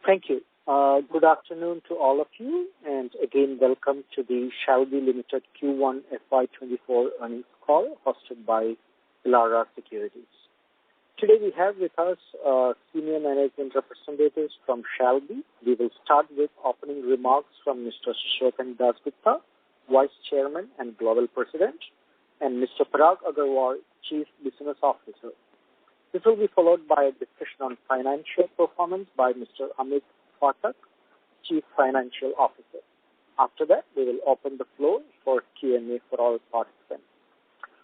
Thank you. Good afternoon to all of you, and again, welcome to the Shalby Limited Q1 FY24 earnings call hosted by Elara Securities. Today we have with us senior management representatives from Shalby. We will start with opening remarks from Mr. Shishwakan Dasgupta, Vice Chairman and Global President, and Mr. Parag Agarwal, Chief Business Officer. This will be followed by a discussion on financial performance by Mr. Amit Phatak, Chief Financial Officer. After that, we will open the floor for Q&A for all participants.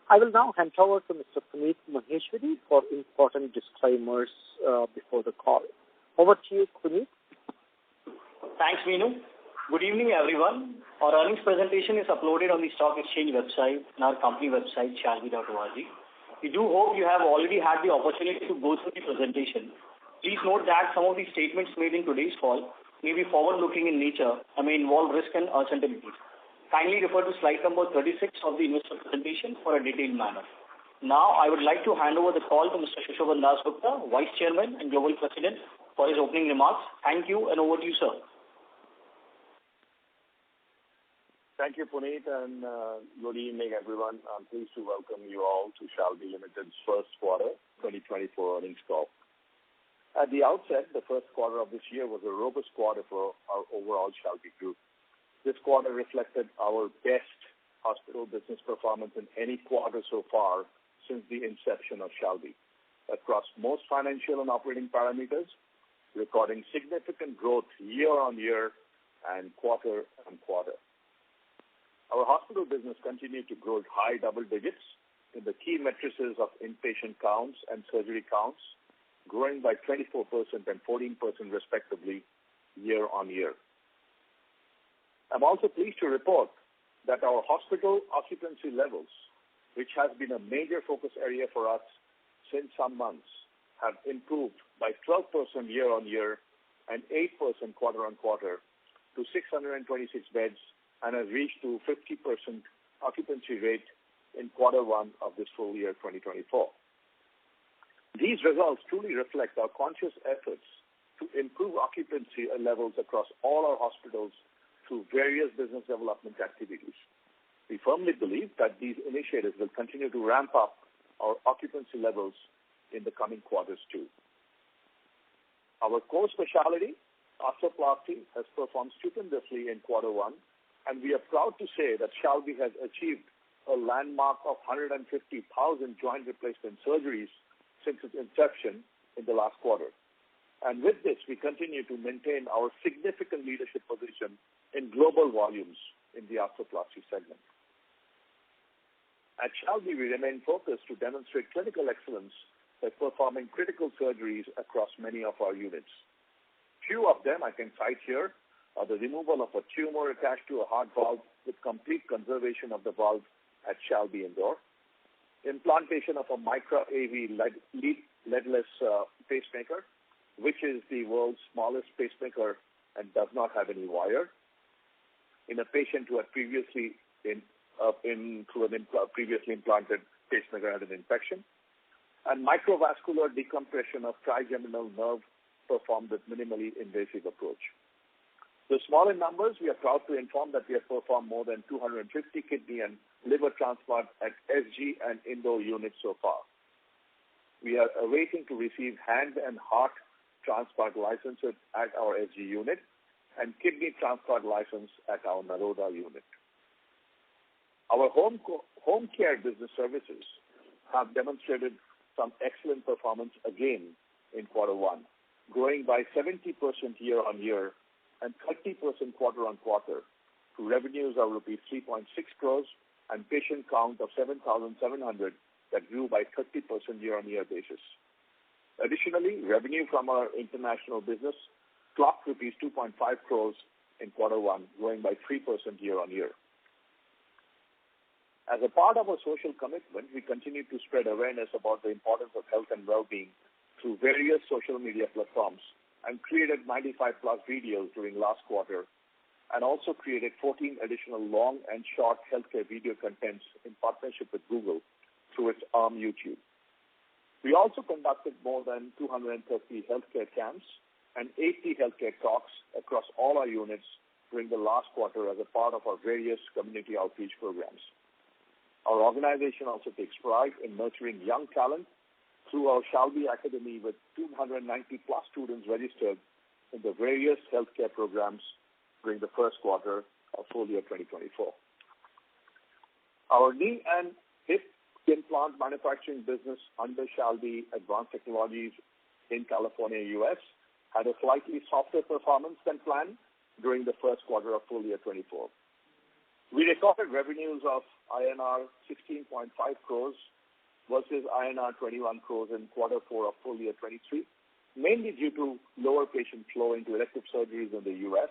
I will now hand over to Mr. Puneet Maheshwari for important disclaimers before the call. Over to you, Puneet. Thanks, Meenu. Good evening, everyone. Our earnings presentation is uploaded on the stock exchange website and our company website, shalby.org. We do hope you have already had the opportunity to go through the presentation. Please note that some of the statements made in today's call may be forward-looking in nature and may involve risk and uncertainties. Kindly refer to slide number 36 of the investor presentation for a detailed manner. Now, I would like to hand over the call to Mr. Shishwakan Dasgupta, Vice Chairman and Global President, for his opening remarks. Thank you, and over to you, sir. Thank you, Puneet, and good evening, everyone. I'm pleased to welcome you all to Shalby Limited's first quarter 2024 earnings call. At the outset, the first quarter of this year was a robust quarter for our overall Shalby group. This quarter reflected our best hospital business performance in any quarter so far since the inception of Shalby, across most financial and operating parameters, recording significant growth year on year and quarter on quarter. Our hospital business continued to grow at high double digits in the key matrices of inpatient counts and surgery counts, growing by 24% and 14% respectively year on year. I'm also pleased to report that our hospital occupancy levels, which has been a major focus area for us since some months, have improved by 12% year on year and 8% quarter on quarter to 626 beds and has reached to 50% occupancy rate in quarter one of this full year 2024. These results truly reflect our conscious efforts to improve occupancy levels across all our hospitals through various business development activities. We firmly believe that these initiatives will continue to ramp up our occupancy levels in the coming quarters too. Our core specialty, arthroplasty, has performed stupendously in quarter one, and we are proud to say that Shalby has achieved a landmark of 150,000 joint replacement surgeries since its inception in the last quarter. And with this, we continue to maintain our significant leadership position in global volumes in the arthroplasty segment. At Shalby, we remain focused to demonstrate clinical excellence by performing critical surgeries across many of our units. Few of them I can cite here are the removal of a tumor attached to a heart valve with complete conservation of the valve at Shalby Indore, implantation of a micro-AV leadless pacemaker, which is the world's smallest pacemaker and does not have any wire, in a patient who had previously implanted pacemaker had an infection, and microvascular decompression of trigeminal nerve performed with minimally invasive approach. The small in numbers, we are proud to inform that we have performed more than 250 kidney and liver transplants at SG and Indore units so far. We are awaiting to receive hand and heart transplant licenses at our SG unit and kidney transplant license at our Naroda unit. Our home care business services have demonstrated some excellent performance again in quarter one, growing by 70% year on year and 30% quarter on quarter to revenues of rupees 3.6 crores and patient count of 7,700 that grew by 30% year on year basis. Additionally, revenue from our international business clocked rupees 2.5 crores in quarter one, growing by 3% year on year. As a part of our social commitment, we continue to spread awareness about the importance of health and well-being through various social media platforms and created 95+ videos during last quarter and also created 14 additional long and short healthcare video contents in partnership with Google through its arm YouTube. We also conducted more than 230 healthcare camps and 80 healthcare talks across all our units during the last quarter as a part of our various community outreach programs. Our organization also takes pride in nurturing young talent through our Shalby Academy with 290 plus students registered in the various healthcare programs during the first quarter of full year 2024. Our knee and hip implant manufacturing business under Shalby Advanced Technologies in California, US, had a slightly softer performance than planned during the first quarter of full year 24. We recorded revenues of INR 16.5 crores versus INR 21 crores in quarter 4 of full year 23, mainly due to lower patient flow into elective surgeries in the US,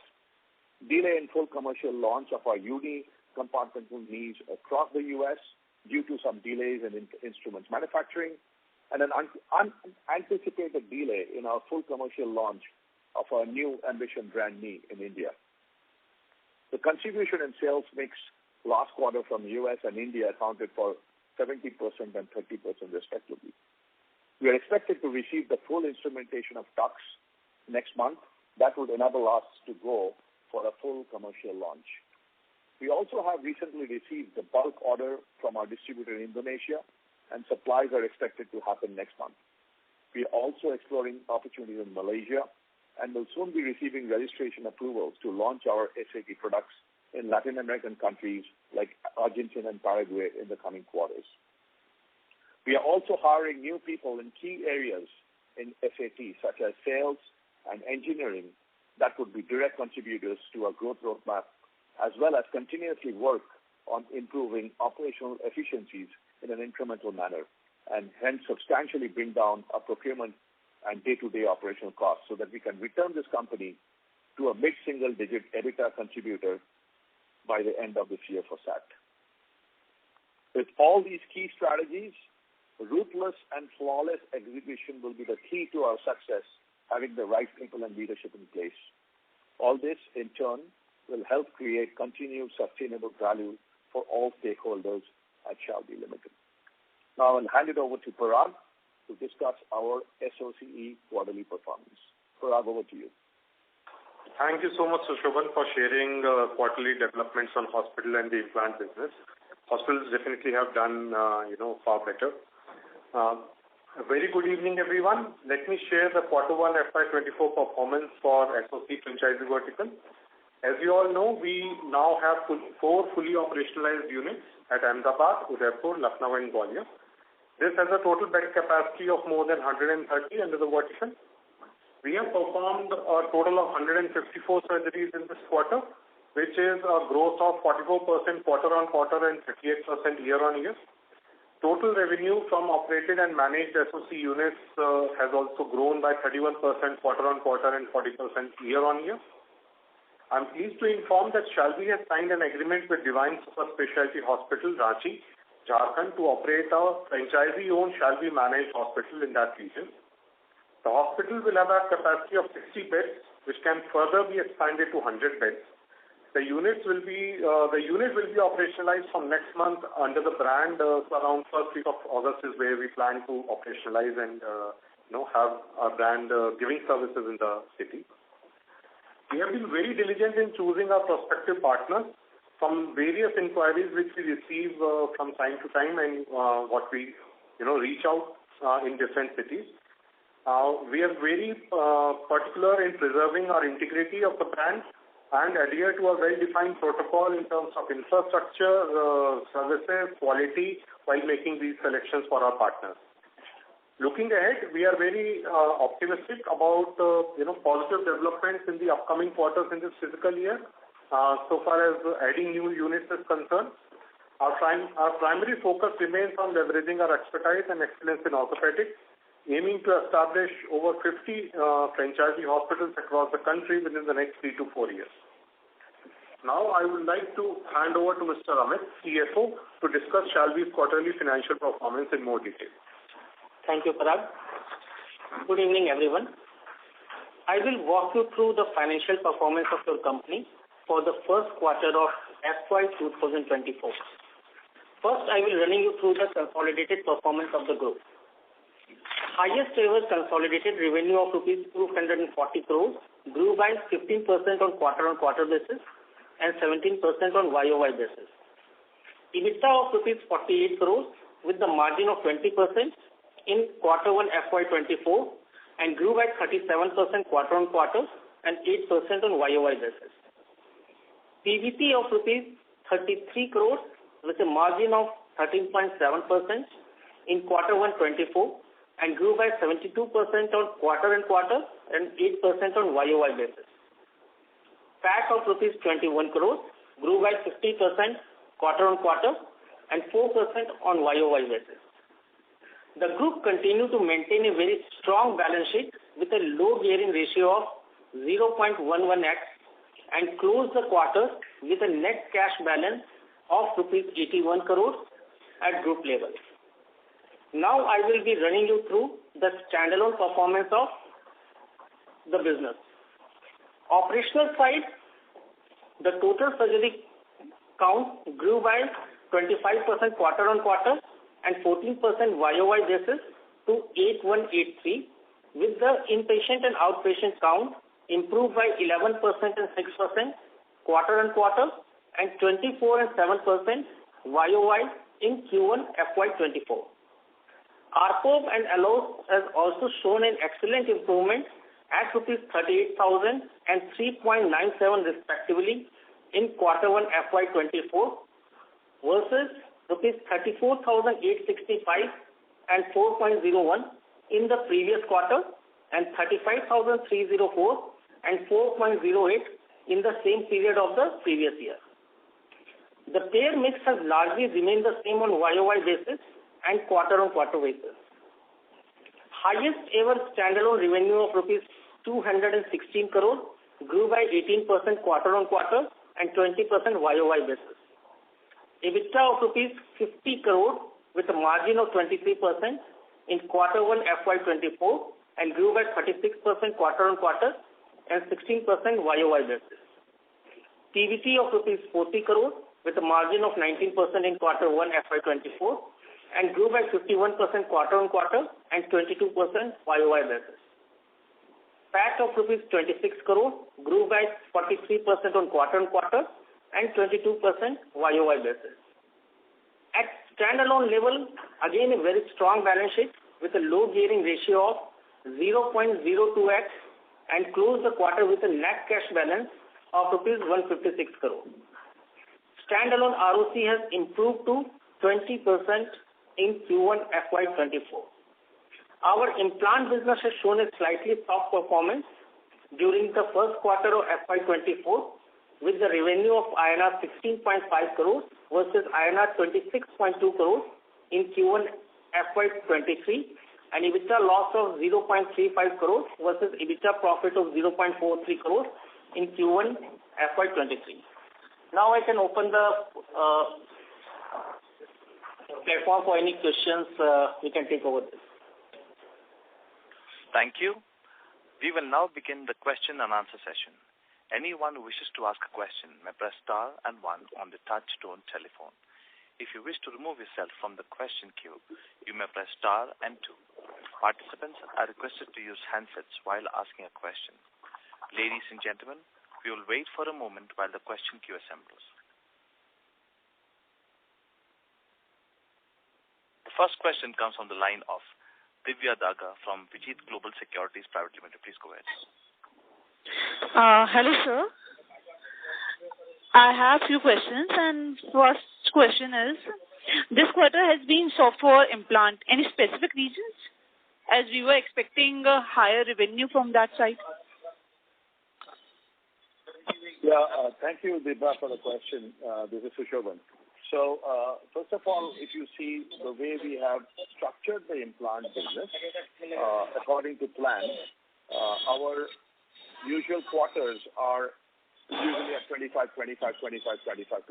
delay in full commercial launch of our uni compartmental knees across the US due to some delays in instruments manufacturing, and an unanticipated delay in our full commercial launch of our new Ambition brand knee in India. The contribution in sales mix last quarter from US and India accounted for 70% and 30% respectively. We are expected to receive the full instrumentation of Tux next month. That would enable us to go for a full commercial launch. We also have recently received the bulk order from our distributor in Indonesia, and supplies are expected to happen next month. We are also exploring opportunities in Malaysia and will soon be receiving registration approvals to launch our SAT products in Latin American countries like Argentina and Paraguay in the coming quarters. We are also hiring new people in key areas in SAT, such as sales and engineering, that would be direct contributors to our growth roadmap, as well as continuously work on improving operational efficiencies in an incremental manner, and hence substantially bring down our procurement and day-to-day operational costs so that we can return this company to a mid-single-digit EBITDA contributor by the end of this year for SAT. With all these key strategies, ruthless and flawless execution will be the key to our success, having the right people and leadership in place. All this, in turn, will help create continued sustainable value for all stakeholders at Shalby Limited. Now I'll hand it over to Parag to discuss our SOCE quarterly performance. Parag, over to you. Thank you so much, Sushovan, for sharing quarterly developments on hospital and the implant business. Hospitals definitely have done, far better. A very good evening, everyone. Let me share the quarter 1 FY24 performance for SOC franchisee vertical. As you all know, we now have 4 fully operationalized units at Ahmedabad, Udaipur, Lucknow and Gwalior. This has a total bed capacity of more than 130 under the vertical. We have performed a total of 154 surgeries in this quarter, which is a growth of 44% quarter-on-quarter and 38% year-on-year. Total revenue from operated and managed SOC units has also grown by 31% quarter-on-quarter and 40% year-on-year. I'm pleased to inform that Shalby has signed an agreement with Divine Super Specialty Hospital, Ranchi, Jharkhand, to operate a franchisee-owned Shalby managed hospital in that region. The hospital will have a capacity of 60 beds, which can further be expanded to 100 beds. The unit will be operationalized from next month under the brand. Around first week of August is where we plan to operationalize and have our brand giving services in the city. We have been very diligent in choosing our prospective partners from various inquiries which we receive from time to time, and what we reach out in different cities. We are very particular in preserving our integrity of the brand and adhere to a well-defined protocol in terms of infrastructure, services, quality, while making these selections for our partners. Looking ahead, we are very optimistic about positive developments in the upcoming quarters in this fiscal year. So far as adding new units is concerned, our primary focus remains on leveraging our expertise and excellence in orthopedics, aiming to establish over 50 franchisee hospitals across the country within the next 3 to 4 years. Now I would like to hand over to Mr. Amit, CFO, to discuss Shalby's quarterly financial performance in more detail. Thank you, Parag. Good evening, everyone. I will walk you through the financial performance of your company for the first quarter of FY2024. First, I will run you through the consolidated performance of the group. highest ever consolidated revenue of rupees 240 crores, grew by 15% on quarter-on-quarter basis and 17% on YOY basis. EBITDA of rupees 48 crores with the margin of 20% in Q1 FY24 and grew by 37% quarter-on-quarter and 8% on YOY basis. PBT of rupees 33 crores with a margin of 13.7% in Q1 24 and grew by 72% on quarter-on-quarter and 8% on YOY basis. PAT of rupees 21 crores grew by 50% quarter-on-quarter and 4% on YOY basis. The group continued to maintain a very strong balance sheet with a low gearing ratio of 0.11x and closed the quarter with a net cash balance of rupees 81 crores at group level. Now I will be running you through the standalone performance of the business. Operational side, the total surgery count grew by 25% quarter-on-quarter and 14% YOY basis to 8183, with the inpatient and outpatient count improved by 11% and 6% quarter-on-quarter and 24 and 7% YOY in Q1 FY24. ARPOB and ALOS has also shown an excellent improvement at rupees 38,000 and 3.97 respectively in Q1 FY24 versus rupees 34,865 and 4.01 in the previous quarter and 35,304 and 4.08 in the same period of the previous year. The payer mix has largely remained the same on YOY basis and quarter-on-quarter basis. Highest ever standalone revenue of rupees 216 crore grew by 18% quarter-on-quarter and 20% YOY basis. EBITDA of rupees 50 crore with a margin of 23% in Q1 FY24 and grew by 36% quarter-on-quarter and 16% YOY basis. PBT of rupees 40 crore with a margin of 19% in Q1 FY24 and grew by 51% quarter-on-quarter and 22% YOY basis. PAT of rupees 26 crore grew by 43% on quarter-on-quarter and 22% YOY basis. At standalone level, again a very strong balance sheet with a low gearing ratio of 0.02x and closed the quarter with a net cash balance of rupees 156 crore. Standalone ROC has improved to 20% in Q1 FY24. Our implant business has shown a slightly soft performance during the first quarter of FY24 with the revenue of INR 16.5 crores versus INR 26.2 crores in Q1 FY23 and EBITDA loss of 0.35 crores versus EBITDA profit of 0.43 crores in Q1 FY23. Now I can open the platform for any questions. We can take over this. Thank you. We will now begin the question and answer session. Anyone who wishes to ask a question may press star and 1 on the touch-tone telephone. If you wish to remove yourself from the question queue, you may press star and 2. Participants are requested to use handsets while asking a question. Ladies and gentlemen, we will wait for a moment while the question queue assembles. The first question comes from the line of Divya Daga from Vijit Global Securities Private Limited. Please go ahead. Hello, sir. I have few questions, and first question is, this quarter has been soft for implant. Any specific reasons? As we were expecting a higher revenue from that side. Yeah, thank you, Divya, for the question. This is Sushovan. So, first of all, if you see the way we have structured the implant business, according to plan, our usual quarters are usually at 25 to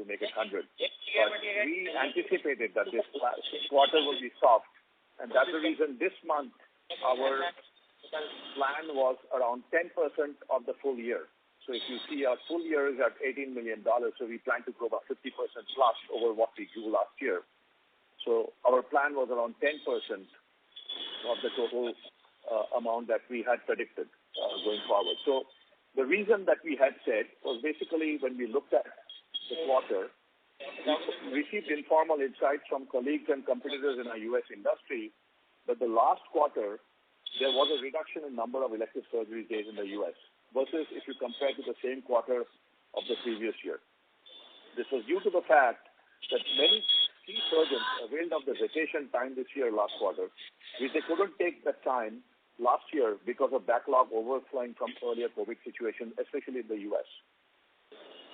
make it 100. But we anticipated that this quarter will be soft, and that's the reason this month our plan was around 10% of the full year. So if you see our full year is at $18 million, so we plan to grow about 50% plus over what we grew last year. So our plan was around 10% of the total amount that we had predicted going forward. So the reason that we had said was basically when we looked at the quarter, we received informal insights from colleagues and competitors in our U.S. industry that the last quarter there was a reduction in number of elective surgery days in the U.S. versus if you compare to the same quarter of the previous year. This was due to the fact that many key surgeons availed of the vacation time this year last quarter, which they couldn't take that time last year because of backlog overflowing from earlier COVID situation, especially in the U.S.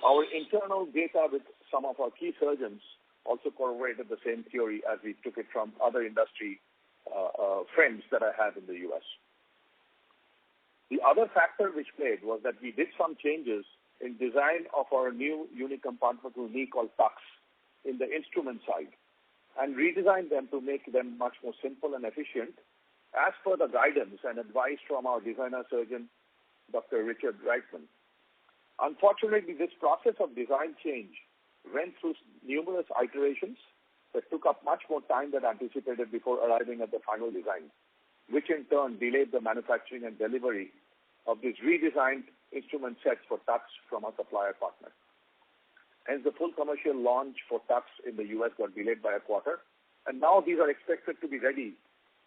Our internal data with some of our key surgeons also corroborated the same theory as we took it from other industry friends that I have in the U.S. The other factor which played was that we did some changes in design of our new unicompartmental knee called TUX in the instrument side and redesigned them to make them much more simple and efficient as per the guidance and advice from our designer surgeon, Dr. Richard Reitman. Unfortunately, this process of design change went through numerous iterations that took up much more time than anticipated before arriving at the final design, which in turn delayed the manufacturing and delivery of these redesigned instrument sets for TUX from our supplier partner. Hence, the full commercial launch for TUX in the U.S. got delayed by a quarter, and now these are expected to be ready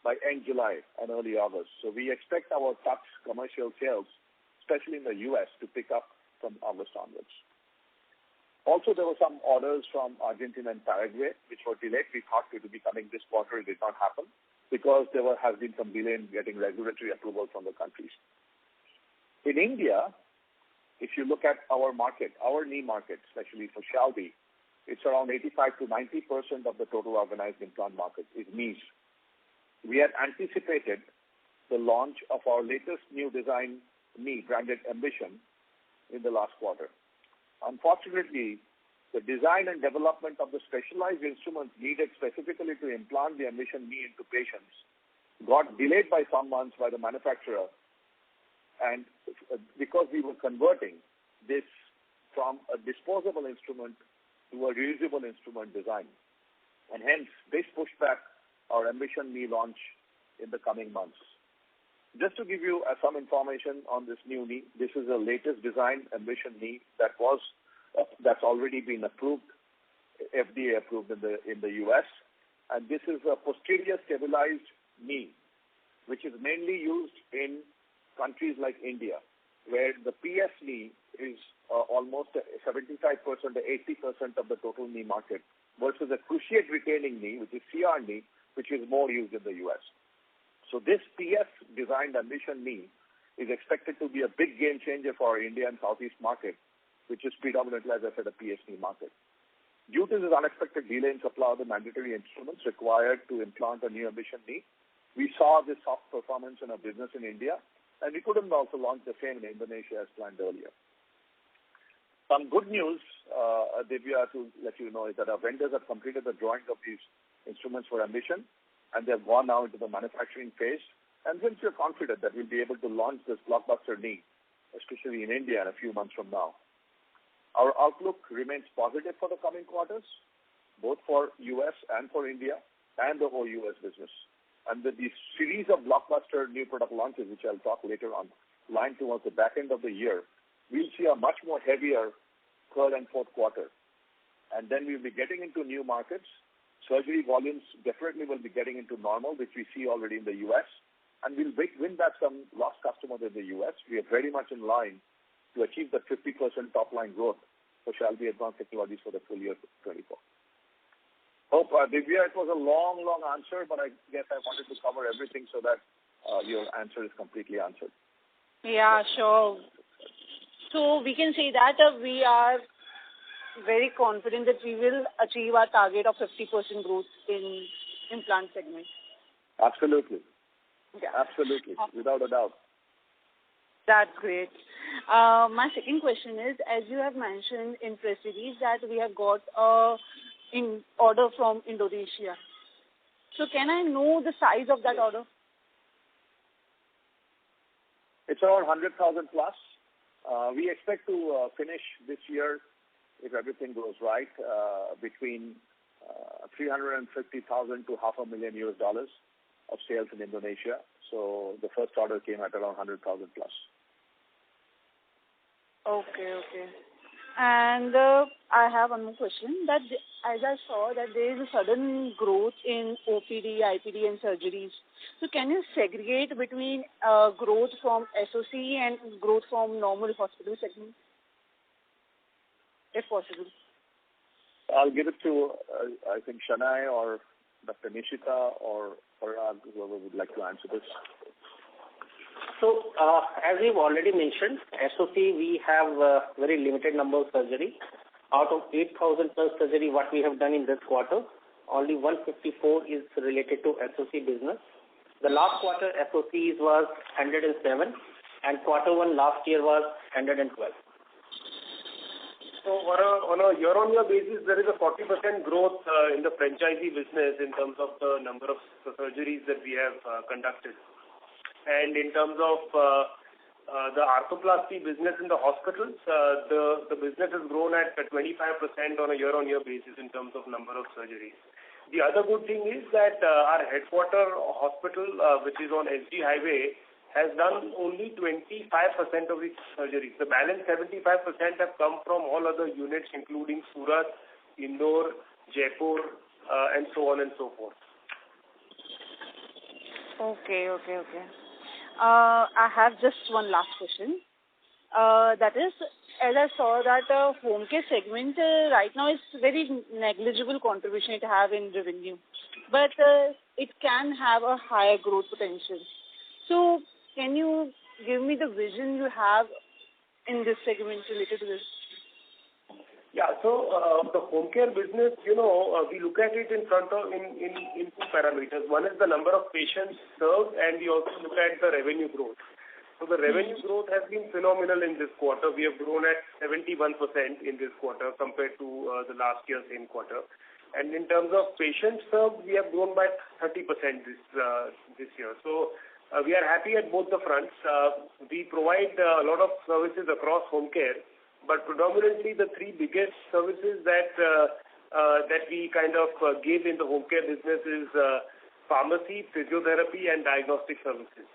by end July and early August. So we expect our TUX commercial sales, especially in the U.S., to pick up from August onwards. Also, there were some orders from Argentina and Paraguay, which were delayed. We thought it would be coming this quarter. It did not happen because there has been some delay in getting regulatory approval from the countries. In India, if you look at our market, our knee market, especially for Shalby, it's around 85 to 90% of the total organized implant market is knees. We had anticipated the launch of our latest new design knee branded Ambition in the last quarter. Unfortunately, the design and development of the specialized instruments needed specifically to implant the Ambition knee into patients got delayed by some months by the manufacturer, and because we were converting this from a disposable instrument to a reusable instrument design. And hence, this pushed back our Ambition knee launch in the coming months. Just to give you some information on this new knee, this is the latest design Ambition knee that's already been approved, FDA approved in the US, and this is a posterior stabilized knee, which is mainly used in countries like India, where the PS knee is almost 75% to 80% of the total knee market, versus a cruciate retaining knee, which is CR knee, which is more used in the US. So this PS designed Ambition knee is expected to be a big game changer for our India and Southeast market, which is predominantly, as I said, a PS knee market. Due to this unexpected delay in supply of the mandatory instruments required to implant a new Ambition knee, we saw this soft performance in our business in India, and we couldn't also launch the same in Indonesia as planned earlier. Some good news, Divya, to let you know, is that our vendors have completed the drawings of these instruments for Ambition, and they have gone now into the manufacturing phase. And since we're confident that we'll be able to launch this blockbuster knee, especially in India, in a few months from now. Our outlook remains positive for the coming quarters, both for US and for India and the whole US business. And with the series of blockbuster new product launches, which I'll talk later on, line towards the back end of the year, we'll see a much more heavier third and fourth quarter. And then we'll be getting into new markets. Surgery volumes definitely will be getting into normal, which we see already in the U.S. And we'll win back some lost customers in the U.S. We are very much in line to achieve the 50% top-line growth for Shalby Advanced Technologies for the full year 24. Hope, Divya, it was a long answer, but I guess I wanted to cover everything so that your answer is completely answered. Yeah, sure. So we can say that we are very confident that we will achieve our target of 50% growth in implant segment. Absolutely. Yeah. Absolutely, without a doubt. That's great. My second question is, as you have mentioned in press release that we have got in order from Indonesia. So can I know the size of that order? It's around 100,000 plus. We expect to finish this year, if everything goes right, between $350,000 to $500,000 US. of sales in Indonesia. So the first order came at around 100,000 plus. Okay. And I have one more question. That as I saw that there is a sudden growth in OPD, IPD, and surgeries. So can you segregate between growth from SOC and growth from normal hospital segment, if possible? I'll give it to, I think, Shanai or Dr. Nishita or Parag, whoever would like to answer this. So, as we've already mentioned, SOC, we have a very limited number of surgery. Out of 8,000 plus surgery, what we have done in this quarter, only 154 is related to SOC business. The last quarter SOCs was 107, and quarter one last year was 112. So on a year-on-year basis, there is a 40% growth in the franchisee business in terms of the number of surgeries that we have conducted. And in terms of the arthroplasty business in the hospitals, the business has grown at 25% on a year-on-year basis in terms of number of surgeries. The other good thing is that our headquarter hospital, which is on SG Highway, has done only 25% of its surgeries. The balance 75% have come from all other units, including Surat, Indore, Jaipur, and so on and so forth. Okay. I have just one last question. That is, as I saw that home care segment right now is very negligible contribution it have in revenue, but it can have a higher growth potential. So can you give me the vision you have in this segment related to this? Yeah, so the home care business, we look at it in two parameters. One is the number of patients served, and we also look at the revenue growth. So the revenue growth has been phenomenal in this quarter. We have grown at 71% in this quarter compared to the last year same quarter. And in terms of patients served, we have grown by 30% this year. So we are happy at both the fronts. We provide a lot of services across home care, but predominantly the three biggest services that we kind of give in the home care business is pharmacy, physiotherapy, and diagnostic services.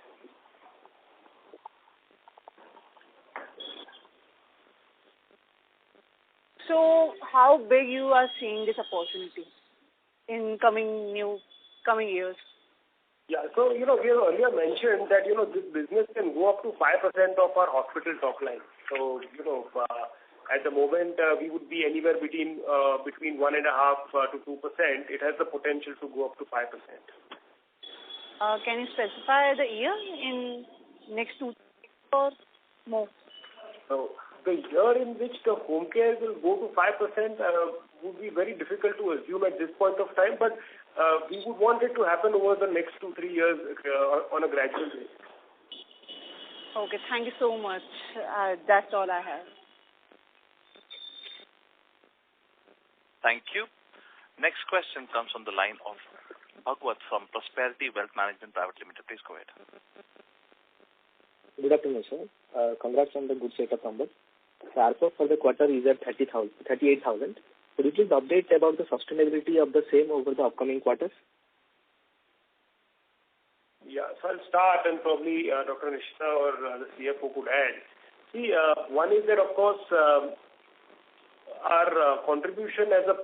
So how big you are seeing this opportunity in coming years? Yeah, so, we have earlier mentioned that, this business can go up to 5% of our hospital top line. So, at the moment, we would be anywhere between 1.5% to 2%. It has the potential to go up to 5%. Can you specify the year in next 2 or more? So, the year in which the home care will go to 5% would be very difficult to assume at this point of time, but we would want it to happen over the next 2-3 years on a gradual basis. Okay, thank you so much. That's all I have. Thank you. Next question comes from the line of Bhagwat from Prosperity Wealth Management Private Limited. Please go ahead. Good afternoon, sir. Congrats on the good set of numbers. The ARPOB for the quarter is at 38,000. Could you please update about the sustainability of the same over the upcoming quarters? Yeah, so I'll start and probably Dr. Nishita or the CFO could add. See, one is that, of course, our contribution as a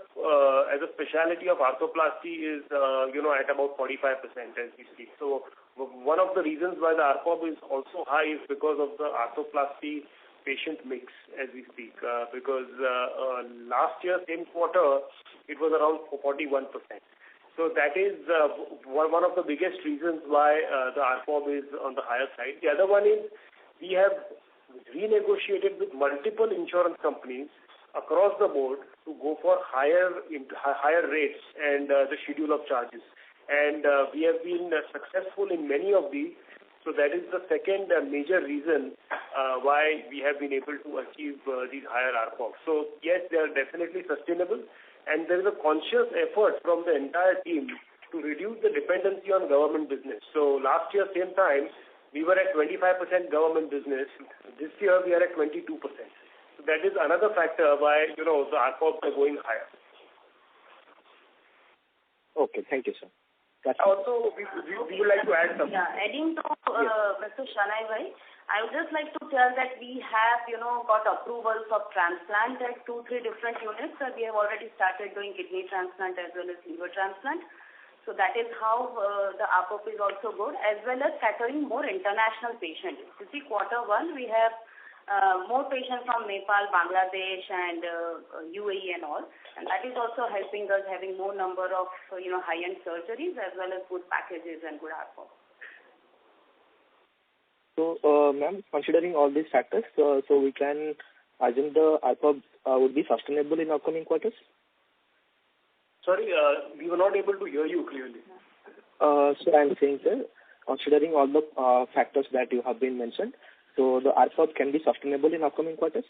specialty of arthroplasty is, at about 45% as we speak. So one of the reasons why the ARPOB is also high is because of the arthroplasty patient mix as we speak, because last year, same quarter, it was around 41%. So that is one of the biggest reasons why the ARPOB is on the higher side. The other one is we have renegotiated with multiple insurance companies across the board to go for higher rates and the schedule of charges. And we have been successful in many of these. So that is the second major reason why we have been able to achieve these higher ARPOB. So yes, they are definitely sustainable, and there is a conscious effort from the entire team to reduce the dependency on government business. So last year, same time, we were at 25% government business. This year, we are at 22%. So that is another factor why, the ARPOBs are going higher. Okay, thank you, sir. Also, we would like to add something. Yeah, adding to Mr. Shanai Bhai, I would just like to tell that we have, got approvals of transplant at 2-3 different units. We have already started doing kidney transplant as well as liver transplant. So that is how the ARPOB is also good, as well as catering more international patients. You see, Q1 we have more patients from Nepal, Bangladesh, and UAE and all, and that is also helping us having more number of high-end surgeries as well as good packages and good ARPOB. So, ma'am, considering all these factors, so we can assume the ARPOB would be sustainable in upcoming quarters? Sorry, we were not able to hear you clearly. So I'm saying, sir, considering all the factors that you have been mentioned, so the ARPOB can be sustainable in upcoming quarters?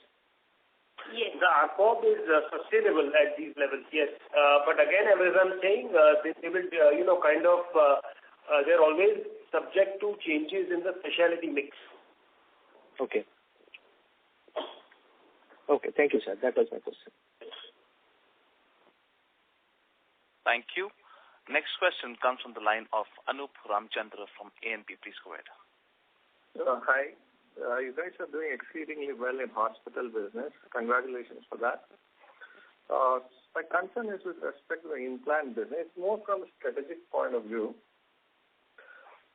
Yes. The ARPOB is sustainable at these levels, yes. But again, as I'm saying, they will, they're always subject to changes in the specialty mix. Okay. Okay, thank you, sir. That was my question. Thank you. Next question comes from the line of Anup Ramchandra from ANP. Please go ahead. Hi. You guys are doing exceedingly well in hospital business. Congratulations for that. My concern is with respect to the implant business, more from a strategic point of view.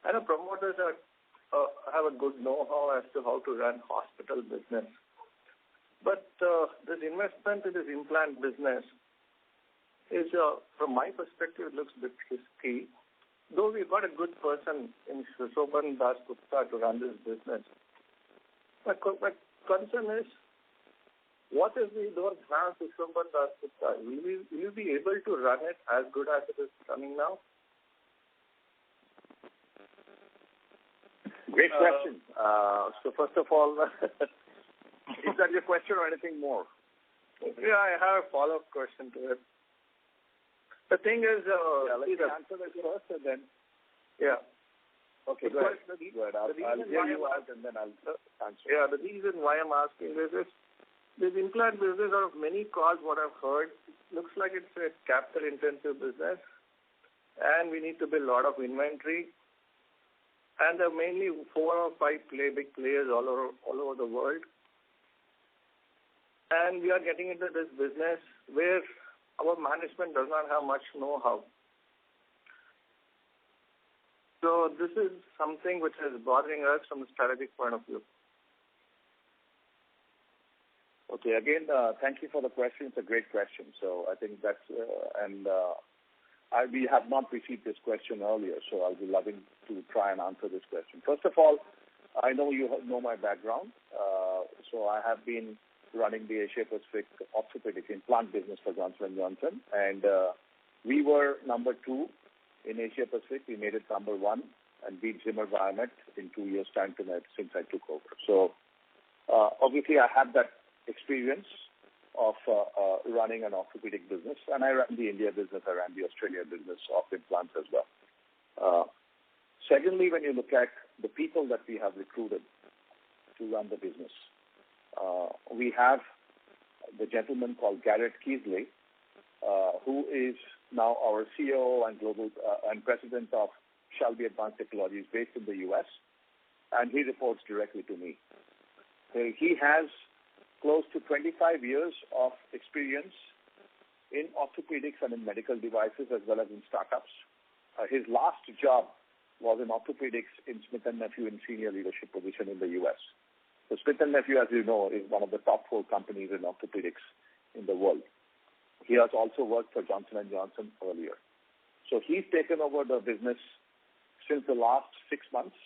I know promoters have a good know-how as to how to run hospital business. But this investment in this implant business is, from my perspective, it looks a bit risky. Though we've got a good person in Shobhan Das Gupta to run this business. My concern is, what if we don't have Shobhan Das Gupta? Will you be able to run it as good as it is running now? Great question. So first of all, is that your question or anything more? Yeah, I have a follow-up question to it. The thing is, let me answer this first and then. Yeah. Okay, go ahead. I'll hear you out and then I'll answer. Yeah, the reason why I'm asking this is, this implant business, out of many calls, what I've heard, looks like it's a capital-intensive business, and we need to build a lot of inventory. And there are mainly 4 or 5 big players all over the world. And we are getting into this business where our management does not have much know-how. So this is something which is bothering us from a strategic point of view. Okay, again, thank you for the question. It's a great question. So I think that's, we have not received this question earlier, so I'll be loving to try and answer this question. First of all, I know you know my background. So I have been running the Asia Pacific orthopedic implant business for Johnson & Johnson. And we were number 2 in Asia Pacific. We made it number 1 and beat Zimmer Biomet in 2 years' time since I took over. So obviously I have that experience of running an orthopedic business, and I ran the India business, I ran the Australia business of implants as well. Secondly, when you look at the people that we have recruited to run the business, we have the gentleman called Garrett Keasley, who is now our CEO and global and president of Shalby Advanced Technologies based in the U.S., and he reports directly to me. He has close to 25 years of experience in orthopedics and in medical devices as well as in startups. His last job was in orthopedics in Smith & Nephew in senior leadership position in the U.S. So Smith & Nephew, as you know, is one of the top 4 companies in orthopedics in the world. He has also worked for Johnson & Johnson earlier. So he's taken over the business since the last 6 months,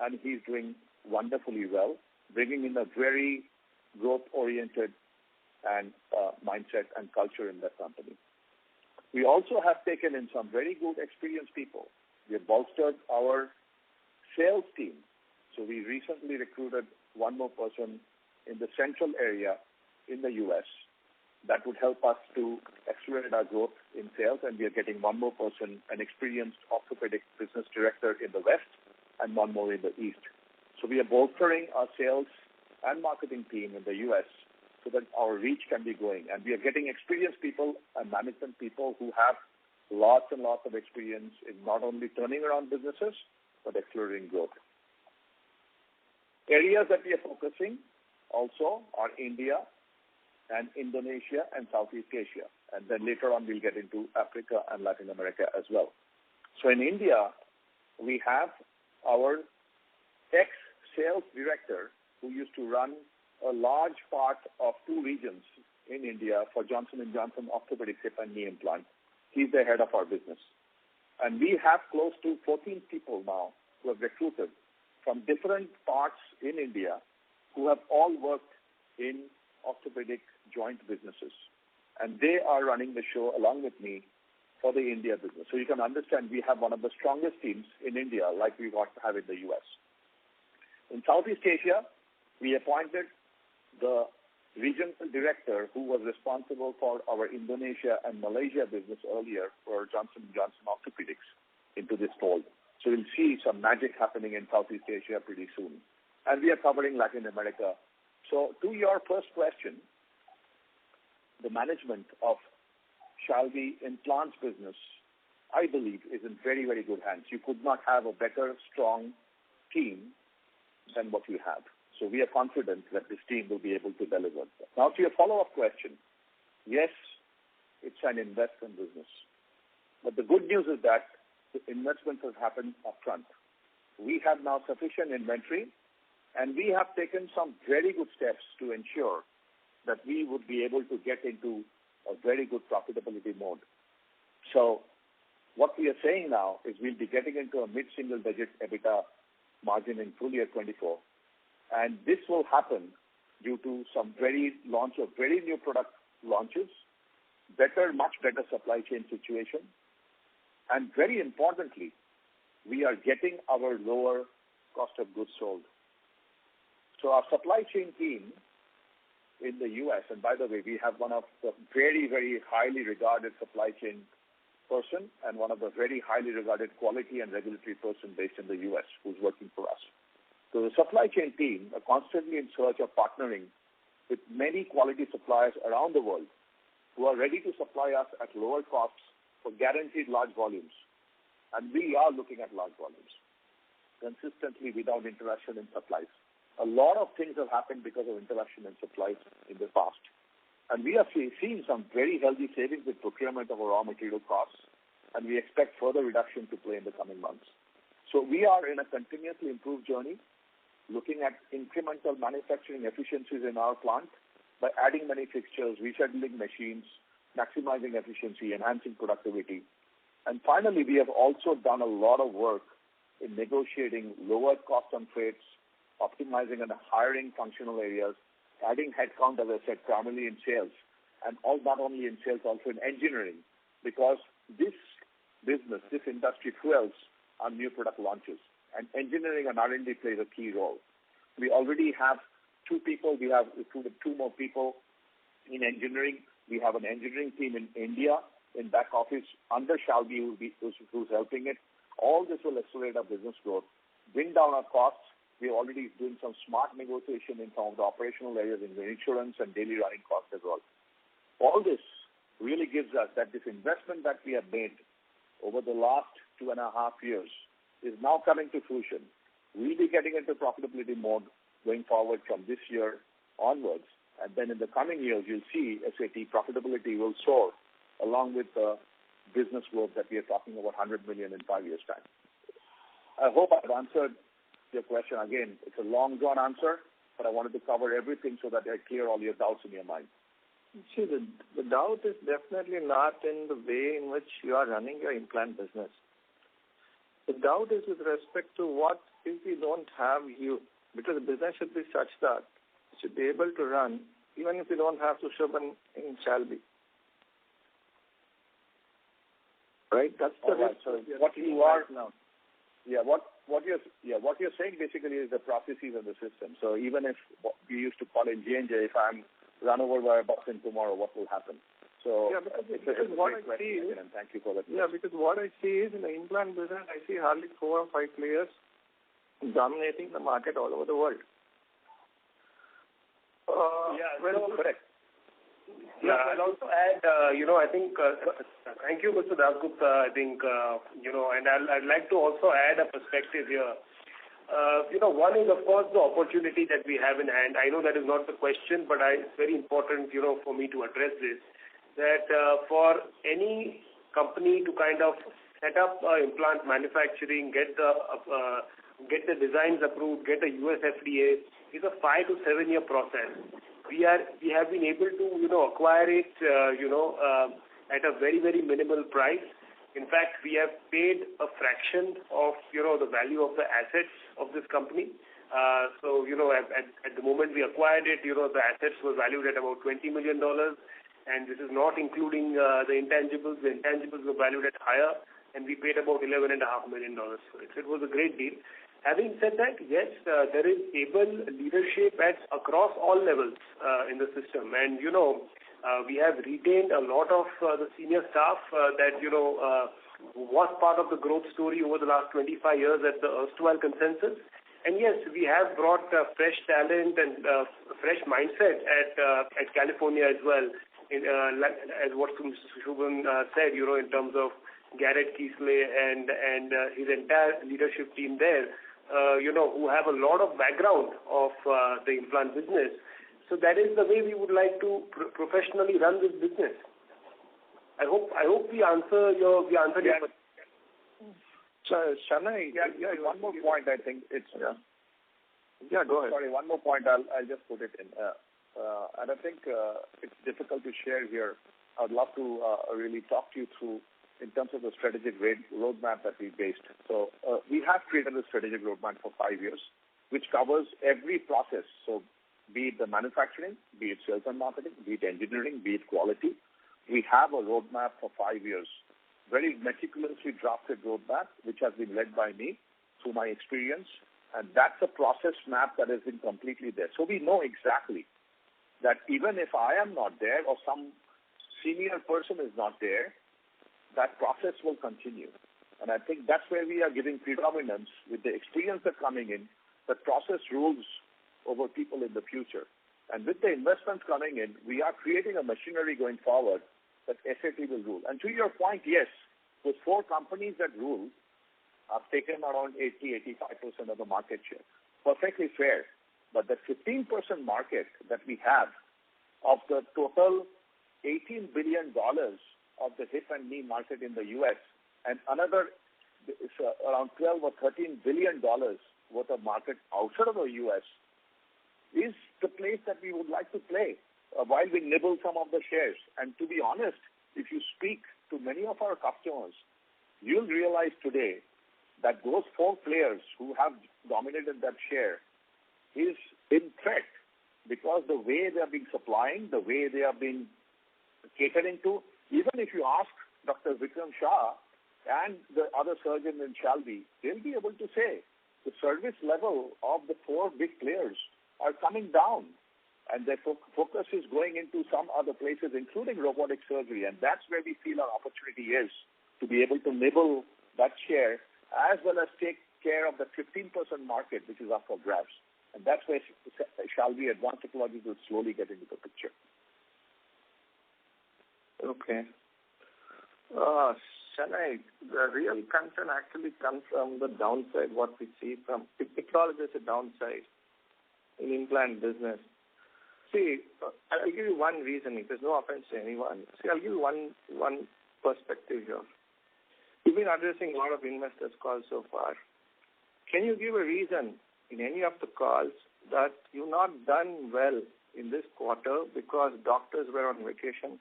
and he's doing wonderfully well, bringing in a very growth-oriented and mindset and culture in that company. We also have taken in some very good experienced people. We have bolstered our sales team. So we recently recruited one more person in the central area in the U.S. that would help us to accelerate our growth in sales, and we are getting one more person, an experienced orthopedic business director in the West and one more in the East. So we are bolstering our sales and marketing team in the U.S. so that our reach can be growing. And we are getting experienced people and management people who have lots and lots of experience in not only turning around businesses, but accelerating growth. Areas that we are focusing also are India and Indonesia and Southeast Asia. And then later on, we'll get into Africa and Latin America as well. So in India, we have our ex-sales director who used to run a large part of 2 regions in India for Johnson & Johnson orthopedic hip and knee implant. He's the head of our business. And we have close to 14 people now who have recruited from different parts in India who have all worked in orthopedic joint businesses. And they are running the show along with me for the India business. So you can understand we have one of the strongest teams in India like we have in the U.S. In Southeast Asia, we appointed the regional director who was responsible for our Indonesia and Malaysia business earlier for Johnson & Johnson Orthopedics into this fold. So we'll see some magic happening in Southeast Asia pretty soon. And we are covering Latin America. So to your first question, the management of Shalby implants business, I believe, is in very, very good hands. You could not have a better, strong team than what you have. So we are confident that this team will be able to deliver. Now, to your follow-up question, yes, it's an investment business. But the good news is that the investments have happened upfront. We have now sufficient inventory, and we have taken some very good steps to ensure that we would be able to get into a very good profitability mode. So what we are saying now is we'll be getting into a mid-single-digit EBITDA margin in full year 24. And this will happen due to some launch of very new product launches, much better supply chain situation, and very importantly, we are getting our lower cost of goods sold. So our supply chain team in the U.S., and by the way, we have one of the very, very highly regarded supply chain person and one of the very highly regarded quality and regulatory person based in the U.S. who's working for us. So the supply chain team are constantly in search of partnering with many quality suppliers around the world who are ready to supply us at lower costs for guaranteed large volumes. And we are looking at large volumes consistently without interruption in supplies. A lot of things have happened because of interruption in supplies in the past. And we are seeing some very healthy savings with procurement of our raw material costs, and we expect further reduction to play in the coming months. So we are in a continuously improved journey, looking at incremental manufacturing efficiencies in our plant by adding many fixtures, rescheduling machines, maximizing efficiency, enhancing productivity. And finally, we have also done a lot of work in negotiating lower cost on freights, optimizing and hiring functional areas, adding headcount, as I said, primarily in sales, and not only in sales, also in engineering, because this business, this industry fuels our new product launches. And engineering and R&D plays a key role. We already have 2 people. We have recruited 2 more people in engineering. We have an engineering team in India, in back office, under Shalby, who's helping it. All this will accelerate our business growth, bring down our costs. We're already doing some smart negotiation in some of the operational areas in the insurance and daily running costs as well. All this really gives us that this investment that we have made over the last 2.5 years is now coming to fruition. We'll be getting into profitability mode going forward from this year onwards. And then in the coming years, you'll see SAT profitability will soar along with the business growth that we are talking about 100 million in 5 years' time. I hope I've answered your question. Again, it's a long drawn answer, but I wanted to cover everything so that I clear all your doubts in your mind. See, the doubt is definitely not in the way in which you are running your implant business. The doubt is with respect to what if we don't have you, because the business should be such that it should be able to run even if we don't have Sushoban in Shalby. Right? That's the risk. So what you are now. Yeah, what you're saying basically is the processes and the system. So even if we used to call in J&J, if I'm run over by a bus in tomorrow, what will happen? So because what I see is, and thank you for that. Yeah, because what I see is in the implant business, I see hardly 4 or 5 players dominating the market all over the world. Correct. Yeah, I'll also add, I think, thank you, Mr. Dasgupta. I think, and I'd like to also add a perspective here. One is, of course, the opportunity that we have in hand. I know that is not the question, but it's very important, for me to address this, that for any company to kind of set up implant manufacturing, get the designs approved, get a US FDA, is a 5 to 7 year process. We have been able to, acquire it, at a very, very minimal price. In fact, we have paid a fraction of, the value of the assets of this company. So, at the moment we acquired it, the assets were valued at about $20 million. And this is not including the intangibles. The intangibles were valued at higher, and we paid about $11.5 million for it. So it was a great deal. Having said that, yes, there is able leadership across all levels in the system. And, we have retained a lot of the senior staff that, was part of the growth story over the last 25 years at the erstwhile Consensus. And yes, we have brought fresh talent and fresh mindset at California as well, as what Mr. Shubham said, in terms of Garrett Keesley and his entire leadership team there. Who have a lot of background of the implant business. So that is the way we would like to professionally run this business. I hope we answered your question. So, Shanai, one more point. I think it's go ahead. Sorry, one more point. I'll just put it in, and I think it's difficult to share here. I'd love to really talk to you through in terms of the strategic roadmap that we based. So we have created a strategic roadmap for 5 years, which covers every process. So be it the manufacturing, be it sales and marketing, be it engineering, be it quality. We have a roadmap for 5 years, very meticulously drafted roadmap, which has been led by me through my experience. And that's a process map that has been completely there. So we know exactly that even if I am not there or some senior person is not there, that process will continue. And I think that's where we are giving predominance with the experience that's coming in. The process rules over people in the future. And with the investments coming in, we are creating a machinery going forward that SAP will rule. And to your point, yes, those 4 companies that rule have taken around 80-85% of the market share. Perfectly fair. But the 15% market that we have of the total $18 billion of the hip and knee market in the U.S. and another around $12 or $13 billion worth of market outside of the U.S. is the place that we would like to play while we nibble some of the shares. And to be honest, if you speak to many of our customers, you'll realize today that those 4 players who have dominated that share is in threat because the way they have been supplying, the way they have been catering to. Even if you ask Dr. Vikram Shah and the other surgeon in Shalby, they'll be able to say the service level of the 4 big players are coming down, and their focus is going into some other places, including robotic surgery, and that's where we feel our opportunity is to be able to nibble that share as well as take care of the 15% market, which is up for grabs. And that's where Shalby Advanced Technologies will slowly get into the picture. Okay. Shanai, the real concern actually comes from the downside, what we see from technology is a downside in implant business. See, I'll give you one reason. There's no offense to anyone. See, I'll give you one perspective here. You've been addressing a lot of investors' calls so far. Can you give a reason in any of the calls that you've not done well in this quarter because doctors were on vacation?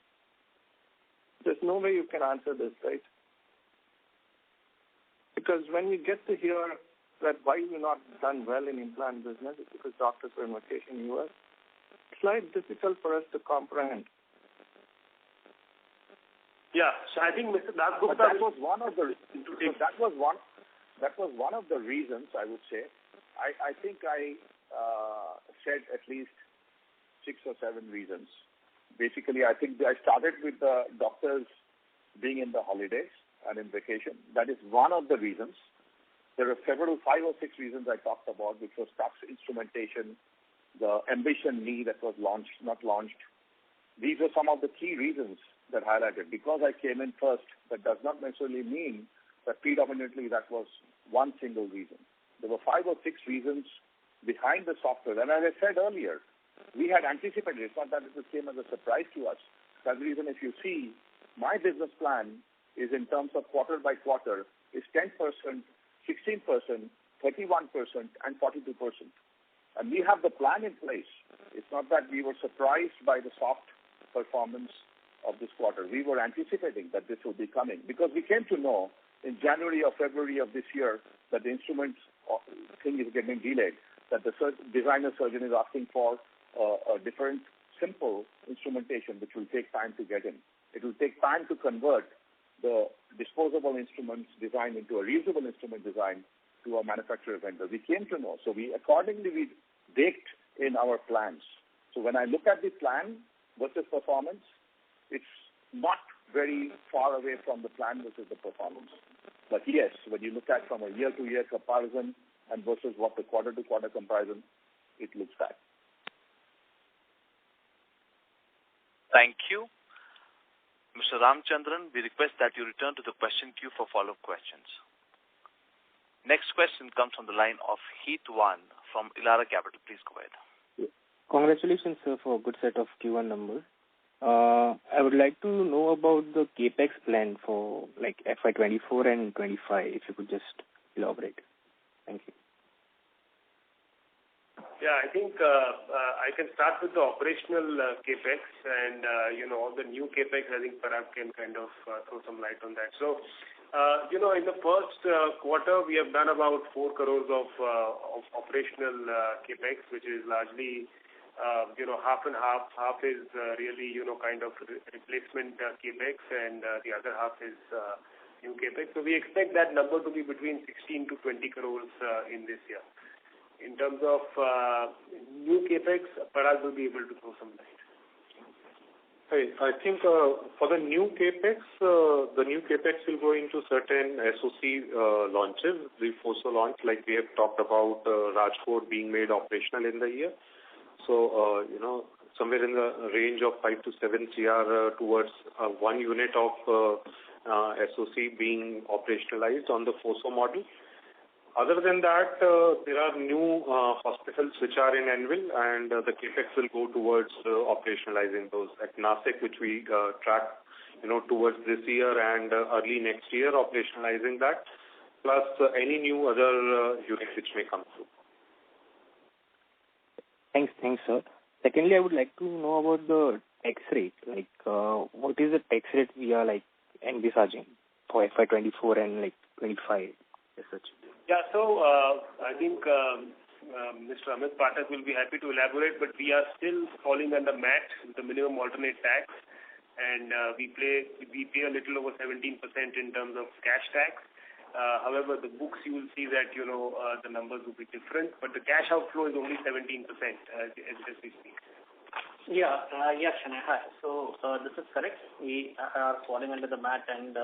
There's no way you can answer this, right? Because when we get to hear that why you've not done well in implant business, it's because doctors were on vacation in the U.S., it's like difficult for us to comprehend. Yeah, so I think Mr. Dasgupta, that was one of the reasons, I would say. I think I said at least 6 or 7 reasons. Basically, I think I started with the doctors being in the holidays and in vacation. That is one of the reasons. There are 5 or 6 reasons I talked about, which was tax instrumentation, the Ambition knee that was not launched, these are some of the key reasons that highlighted. Because I came in first, that does not necessarily mean that predominantly that was one single reason. There were 5 or 6 reasons behind the software. And as I said earlier, we had anticipated. It's not that it came as a surprise to us. That's the reason if you see, my business plan is in terms of quarter by quarter is 10%, 16%, 31%, and 42%. And we have the plan in place. It's not that we were surprised by the soft performance of this quarter. We were anticipating that this would be coming because we came to know in January or February of this year that the instrument thing is getting delayed, that the designer surgeon is asking for a different, simple instrumentation which will take time to get in. It will take time to convert the disposable instruments design into a reusable instrument design to a manufacturer vendor. We came to know. So we baked in our plans. So when I look at the plan versus performance, it's not very far away from the plan versus the performance. But yes, when you look at from a year-to-year comparison and versus what the quarter-to-quarter comparison, it looks bad. Thank you. Mr. Ramchandran, we request that you return to the question queue for follow-up questions. Next question comes from the line of Heath Wan from Elara Capital. Please go ahead. Congratulations, sir, for a good set of Q1 numbers. I would like to know about the capex plan for like FY24 and 25. If you could just elaborate. Thank you. Yeah, I think I can start with the operational capex and all the new capex. I think Parag can kind of throw some light on that. So, in the first quarter, we have done about 4 crores of operational capex, which is largely half and half. Half is really kind of replacement capex, and the other half is new capex. So we expect that number to be between 16 to 20 crores in this year. In terms of new capex, Parag will be able to throw some light. Hey, I think for the new capex will go into certain SOC launches, the FOSO launch, like we have talked about Rajkot being made operational in the year. So, somewhere in the range of 5 to 7 CR towards one unit of SOC being operationalized on the FOSO model. Other than that, there are new hospitals which are in Anvil, and the capex will go towards operationalizing those at Nasik, which we track, towards this year and early next year, operationalizing that, plus any new other units which may come through. Thanks, sir. Secondly, I would like to know about the tax rate. Like, what is the tax rate we are envisaging for FY24 and 25 as such? Yeah, so I think Mr. Amit Pathak will be happy to elaborate, but we are still falling under MAT, the minimum alternate tax, and we pay a little over 17% in terms of cash tax. However, the books you will see that the numbers will be different, but the cash outflow is only 17% as we speak. Yeah, Shanai. Hi. So this is correct. We are falling under the MAT, and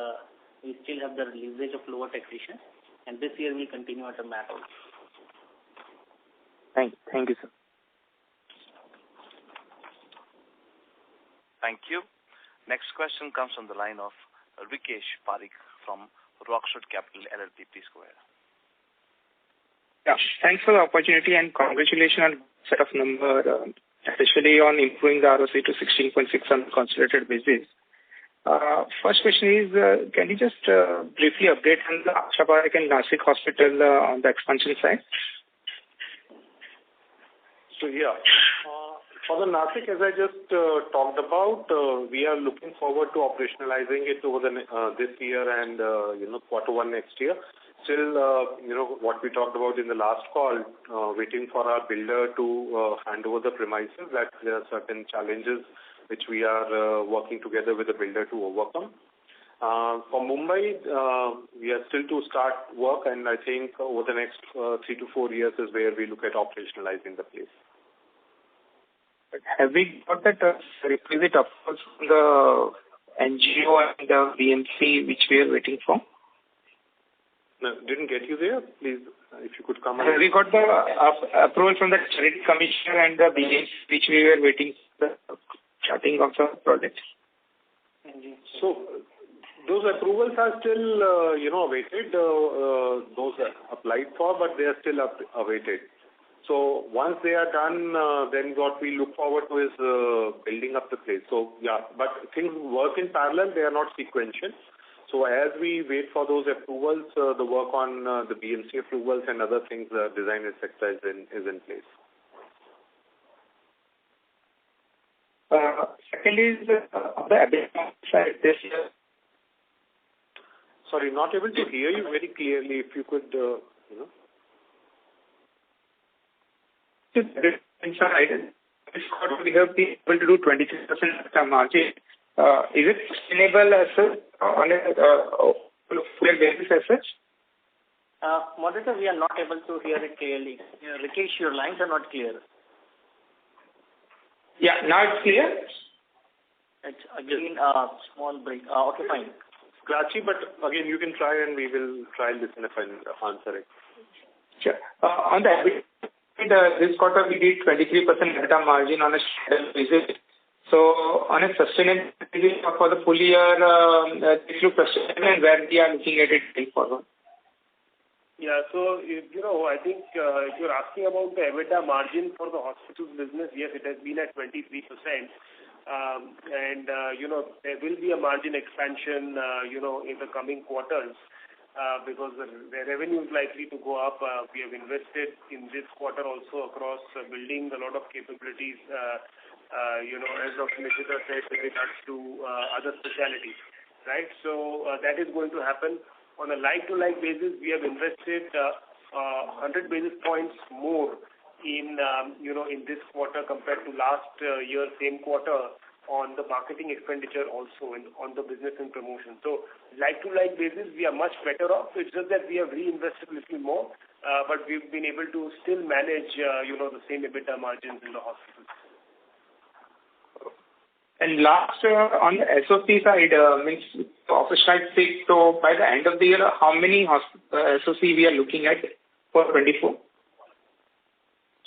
we still have the leverage of lower taxation. And this year we continue at a MAT also. Thank you, sir. Thank you. Next question comes from the line of Rikesh Parikh from Rockshot Capital LLP. Please go ahead. Yeah, thanks for the opportunity and congratulations on set of number, especially on improving the ROC to 16.6 on a consolidated basis. First question is, can you just briefly update on the Ashabarak and Nasik hospital on the expansion side? So, yeah. For the Nasik, as I just talked about, we are looking forward to operationalizing it over this year and, quarter one next year. Still, what we talked about in the last call, waiting for our builder to hand over the premises, that there are certain challenges which we are working together with the builder to overcome. For Mumbai, we are still to start work, and I think over the next 3 to 4 years is where we look at operationalizing the place. Have we got that requisite approvals from the NGO and the BMC which we are waiting for? No, didn't get you there. Please, if you could come. Have we got the approval from the Charity Commissioner and the BMC which we were waiting starting of the project? So those approvals are still, awaited. Those are applied for, but they are still awaited. So once they are done, then what we look forward to is building up the place. So yeah, but things work in parallel. They are not sequential. So as we wait for those approvals, the work on the BMC approvals and other things, design, etc., is in place. Second is on the EBITDA side this year. Sorry, not able to hear you very clearly. If you could, This quarter we have been able to do 23% margin. Is it sustainable as such on a full basis as such? Moderator, we are not able to hear it clearly. Rikesh, your lines are not clear. Yeah, now it's clear? It's again a small break. Okay, fine. Scratchy, but again, you can try and we will try and listen if I answer it. Sure. On the EBITDA, this quarter we did 23% EBITDA margin on a standalone basis. So on a sustainable basis for the full year, this looks sustainable and where we are looking at it going forward. Yeah, so, I think if you're asking about the EBITDA margin for the hospital business, yes, it has been at 23%. There will be a margin expansion, in the coming quarters because the revenue is likely to go up. We have invested in this quarter also across building a lot of capabilities, as Dr. Nishita said, with regards to other specialties, right? So that is going to happen. On a like-to-like basis, we have invested 100 basis points more in this quarter compared to last year, same quarter, on the marketing expenditure also on the business and promotion. So like-to-like basis, we are much better off. It's just that we have reinvested a little more, but we've been able to still manage, the same EBITDA margins in the hospitals. And last, on the SOC side, means operational sake, so by the end of the year, how many SOC we are looking at for 24?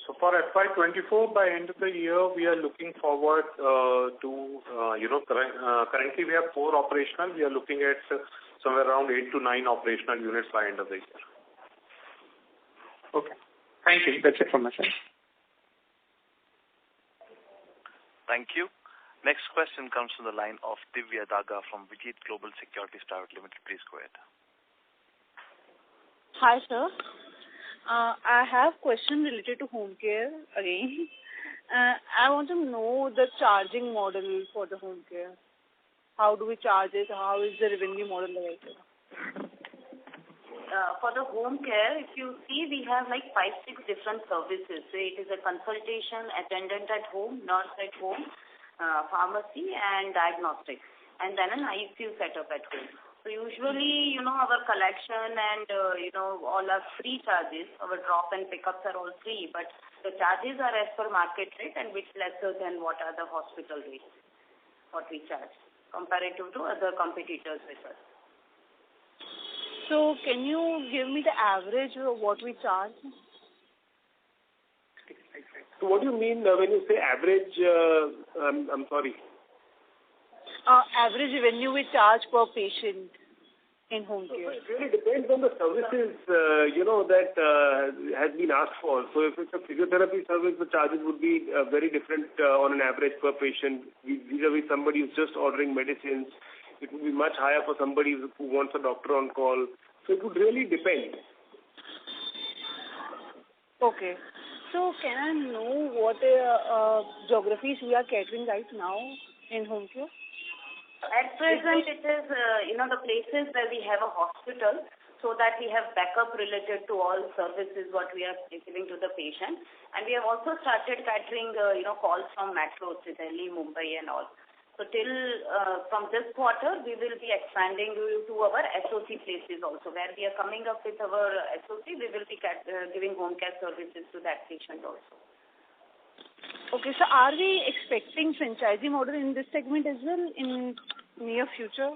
So for FY24, by end of the year, we are looking forward to, currently we have 4 operational. We are looking at somewhere around 8 to 9 operational units by end of the year. Okay. Thank you. That's it from my side. Thank you. Next question comes from the line of Divya Daga from Vijit Global Securities Private Limited. Please go ahead. Hi, sir. I have question related to home care again. I want to know the charging model for the home care. How do we charge it? How is the revenue model like? For the home care, if you see, we have like 5-6 different services. So it is a consultation, attendant at home, nurse at home, pharmacy and diagnostics, and then an ICU setup at home. So usually, our collection and, all our free charges, our drop and pickups are all free, but the charges are as per market rate and which lesser than what are the hospital rates, what we charge, comparative to other competitors with us. So can you give me the average of what we charge? So what do you mean when you say average? I'm sorry. Average revenue we charge per patient in home care. So it really depends on the services, that has been asked for. So if it's a physiotherapy service, the charges would be very different on an average per patient. Vis-a-vis somebody who's just ordering medicines, it would be much higher for somebody who wants a doctor on call. So it would really depend. Okay. So can I know what geographies we are catering right now in home care? At present, it is, the places where we have a hospital, so that we have backup related to all services what we are giving to the patient. And we have also started catering, calls from metros, Delhi, Mumbai and all. So till from this quarter, we will be expanding to our SOC places also. Where we are coming up with our SOC, we will be giving home care services to that patient also. Okay, so are we expecting franchisee model in this segment as well in near future,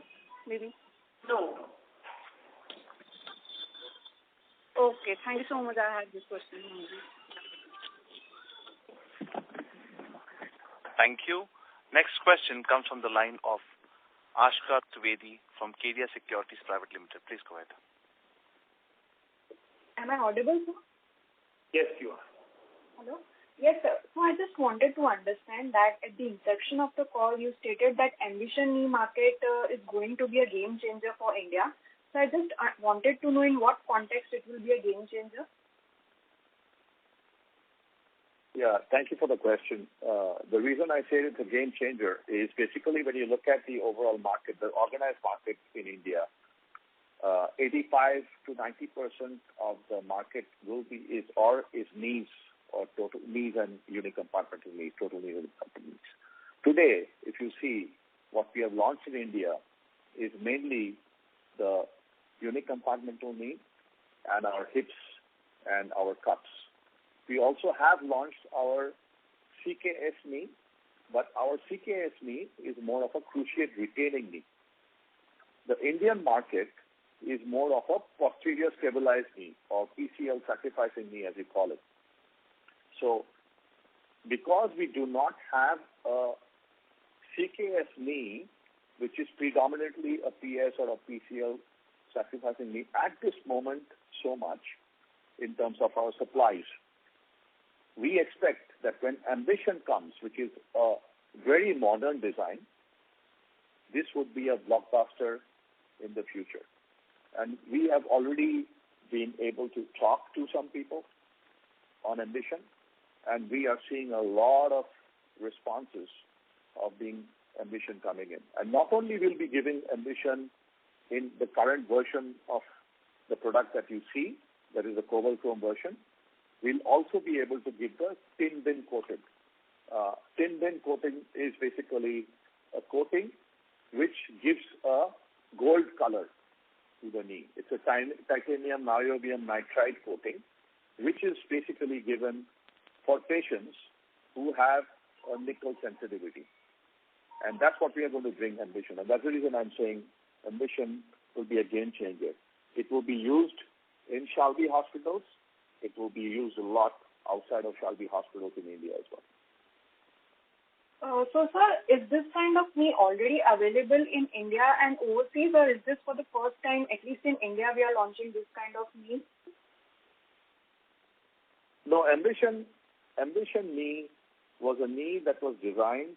maybe? No. Okay, thank you so much. I had this question. Thank you. Next question comes from the line of Ashka Trivedi from Kedia Securities Private Limited. Please go ahead. Am I audible, sir? Yes, you are. Hello? Yes, sir. So I just wanted to understand that at the inception of the call, you stated that ambition knee market is going to be a game changer for India. So I just wanted to know in what context it will be a game changer. Yeah, thank you for the question. The reason I say it's a game changer is basically when you look at the overall market, the organized market in India, 85 to 90% of the market is knees or total knees and unicompartmental knees, total knee unicompartmental knees. Today, if you see what we have launched in India is mainly the unicompartmental knee and our hips and our cups. We also have launched our CKS knee, but our CKS knee is more of a cruciate retaining knee. The Indian market is more of a posterior stabilized knee or PCL sacrificing knee as we call it. So because we do not have a CKS knee, which is predominantly a PS or a PCL sacrificing knee at this moment so much in terms of our supplies, we expect that when Ambition comes, which is a very modern design, this would be a blockbuster in the future. And we have already been able to talk to some people on Ambition, and we are seeing a lot of responses of being Ambition coming in. And not only will be giving Ambition in the current version of the product that you see, that is the cobalt chrome version, we'll also be able to give the tin bin coating. Tin bin coating is basically a coating which gives a gold color to the knee. It's a titanium niobium nitride coating, which is basically given for patients who have a nickel sensitivity. And that's what we are going to bring Ambition. And that's the reason I'm saying Ambition will be a game changer. It will be used in Shalby hospitals. It will be used a lot outside of Shalby hospitals in India as well. So, sir, is this kind of knee already available in India and overseas, or is this for the first time, at least in India, we are launching this kind of knee? No, Ambition knee was a knee that was designed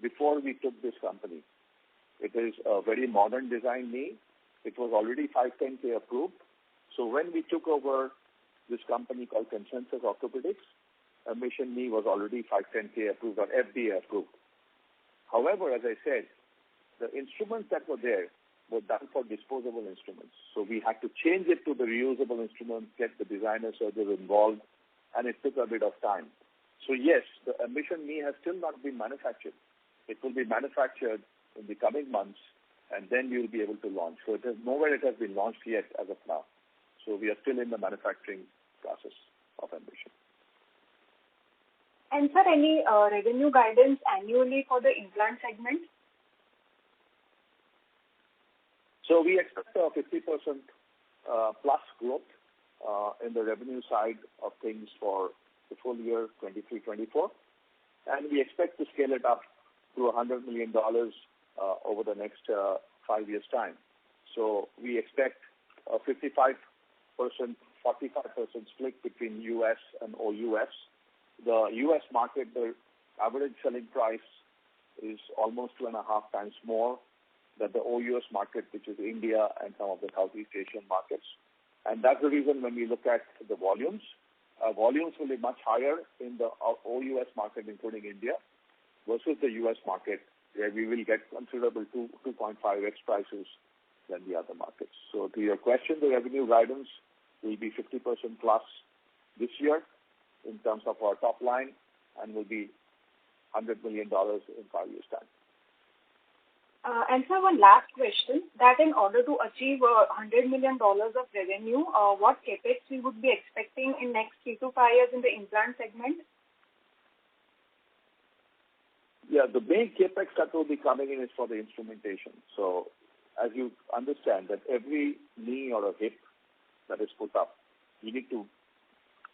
before we took this company. It is a very modern design knee. It was already 510K approved. So when we took over this company called Consensus Orthopedics, Ambition knee was already 510K approved or FDA approved. However, as I said, the instruments that were there were done for disposable instruments. So we had to change it to the reusable instruments, get the designer surgeons involved, and it took a bit of time. So yes, the Ambition knee has still not been manufactured. It will be manufactured in the coming months, and then we will be able to launch. So it has nowhere it has been launched yet as of now. So we are still in the manufacturing process of Ambition. And sir, any revenue guidance annually for the implant segment? So we expect a 50% plus growth in the revenue side of things for the full year 23-24. And we expect to scale it up to $100 million over the next 5 years' time. So we expect a 55%, 45% split between US and OUS. The US market, the average selling price is almost 2.5 times more than the OUS market, which is India and some of the Southeast Asian markets. And that's the reason when we look at the volumes will be much higher in the OUS market, including India, versus the US market, where we will get considerable 2.5x prices than the other markets. So to your question, the revenue guidance will be 50% plus this year in terms of our top line, and will be $100 million in 5 years' time. And sir, one last question, that in order to achieve $100 million of revenue, what capex we would be expecting in next 3 to 5 years in the implant segment? Yeah, the main capex that will be coming in is for the instrumentation. So as you understand that every knee or a hip that is put up, you need to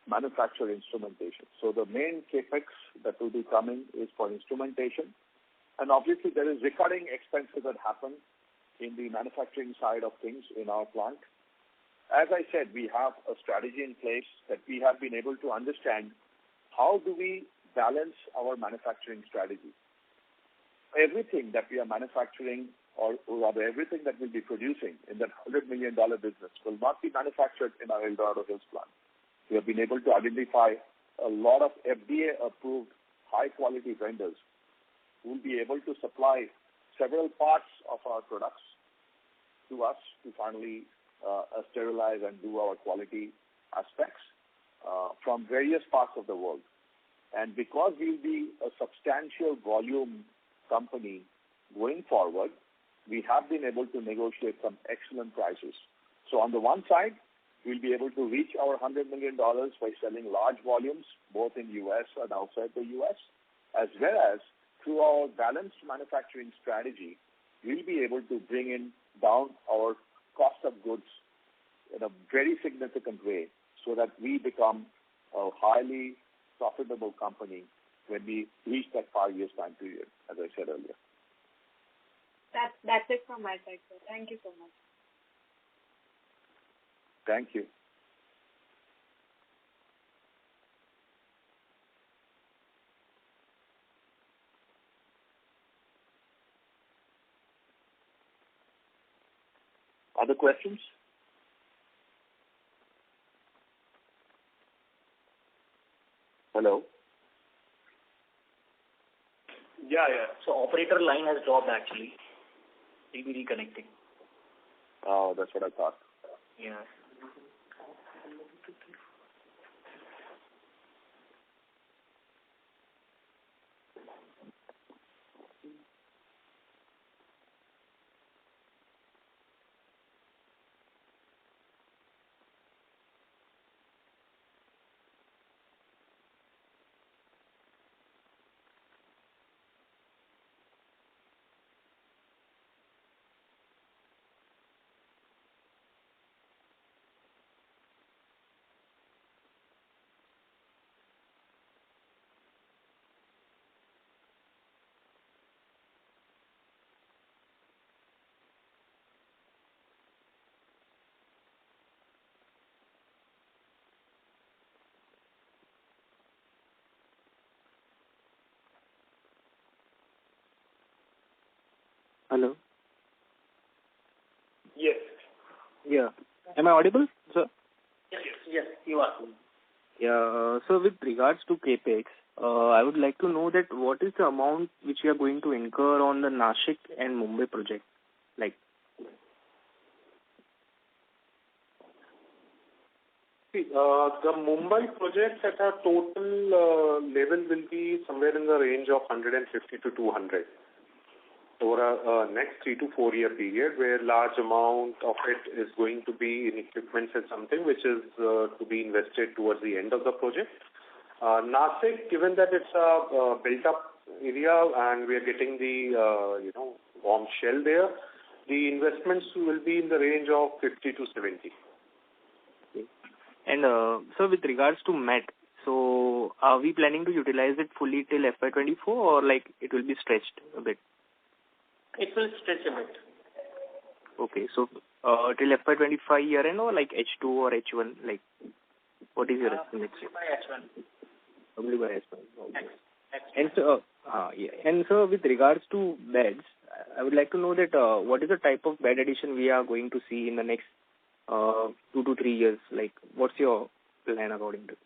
manufacture instrumentation. So the main capex that will be coming is for instrumentation, And obviously, there is recurring expenses that happen in the manufacturing side of things in our plant. As I said, we have a strategy in place that we have been able to understand how do we balance our manufacturing strategy. Everything that we are manufacturing or rather everything that we'll be producing in that $100 million business will not be manufactured in our El Dorado Hills plant. We have been able to identify a lot of FDA-approved high-quality vendors who will be able to supply several parts of our products to us to finally sterilize and do our quality aspects from various parts of the world. And because we'll be a substantial volume company going forward, we have been able to negotiate some excellent prices. So on the one side, we'll be able to reach our $100 million by selling large volumes, both in U.S. and outside the U.S., as well as through our balanced manufacturing strategy, we'll be able to bring in down our cost of goods in a very significant way so that we become a highly profitable company when we reach that 5 years time period, as I said earlier. That's it from my side, sir. Thank you so much. Thank you. Other questions? Hello? Yeah. So operator line has dropped actually. He'll be reconnecting. Oh, that's what I thought. Yeah. Hello? Yes. Yeah. Am I audible, sir? Yes, you are. Yeah. So with regards to CAPEX, I would like to know that what is the amount which you are going to incur on the Nashik and Mumbai project? Like, the Mumbai project at a total level will be somewhere in the range of 150 to 200 over a next 3 to 4 year period, where large amount of it is going to be in equipment and something which is to be invested towards the end of the project. Nashik, given that it's a built-up area and we are getting the warm shell there, the investments will be in the range of 50 to 70. And so with regards to MET, so are we planning to utilize it fully till FY24 or like it will be stretched a bit? It will stretch a bit. Okay, so till FY25 year end or like H2 or H1, like what is your estimate? By H1. Probably by H1. Okay. And so, and so with regards to beds, I would like to know that what is the type of bed addition we are going to see in the next 2 to 3 years? Like, what's your plan according to?